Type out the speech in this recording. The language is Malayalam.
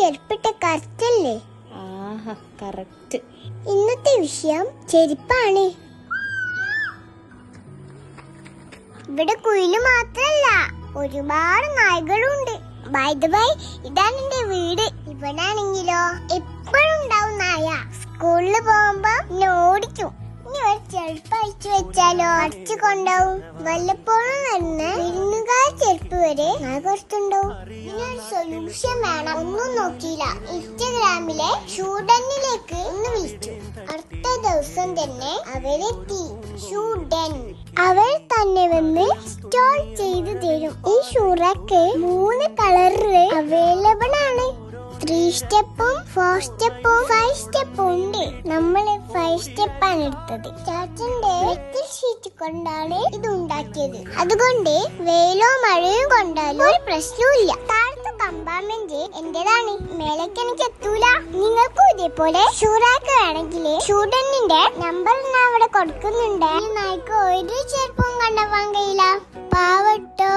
ചെരുപ്പിട്ട കറക്റ്റല്ലേ? ആഹാ, കറക്റ്റ്. ഇന്നത്തെ വിഷയം ചെരുപ്പാണ്. ഇവിടെ കുയില് മാത്രല്ല, ഒരുപാട് നായ്ക്കളുണ്ട്. ബൈ ദ ബൈ, ഇതാണ് എന്റെ വീട്. ഇവിടാണെങ്കിലോ എപ്പോഴും ഉണ്ടാവും നായ. സ്കൂളിൽ പോകുമ്പോ ഓടിക്കും. ഇനി ഒരു ചെരുപ്പ് അഴിച്ചു വെച്ചാലോ അടിച്ചു കൊണ്ടാവും. വല്ലപ്പോഴും വരുന്ന വിരുന്നുകാർ ചെരുപ്പ് വരെ കുറച്ചുണ്ടാവും. ഇതിനൊരു സൊല്യൂഷൻ വേണം. ഒന്നും നോക്കിയില്ല, ഇൻസ്റ്റഗ്രാമിലെ ഷൂഡനിലേക്ക് ഒന്ന് വിളിച്ചു. അടുത്ത ദിവസം തന്നെ അവരെത്തി. ഷൂഡൻ അവർ തന്നെ വന്ന് ഇൻസ്റ്റാൾ ചെയ്ത് തരും. ഈ ഷൂറാക്ക് 3 കളറില് അവൈലബിൾ ആണ്. 3 സ്റ്റെപ്പും 4 സ്റ്റെപ്പും 5 സ്റ്റെപ്പും ഉണ്ട്. നമ്മള് 5 സ്റ്റെപ്പാണ് എടുത്തത്. ചാച്ചന്റെ മെറ്റൽ ഷീറ്റ് കൊണ്ടാണ് ഇത് ഉണ്ടാക്കിയത്. അതുകൊണ്ട് വെയിലോ മഴയോ കൊണ്ടാലും ഒരു പ്രശ്നവുമില്ല. താഴത്തെ കമ്പാർട്ട്മെന്റ് എന്റേതാണ്, മേലേക്ക് എനിക്ക് എത്തൂല. നിങ്ങൾക്കും ഇതേപോലെ ഷൂറാക്ക് വേണമെങ്കിൽ ഷൂഡനിന്റെ നമ്പർ ഞാൻ അവിടെ കൊടുക്കുന്നുണ്ട്. നായ്ക്ക് ഒരു ചെരുപ്പും കണ്ടുപോകാൻ കഴിയില്ല. പാവട്ടോ.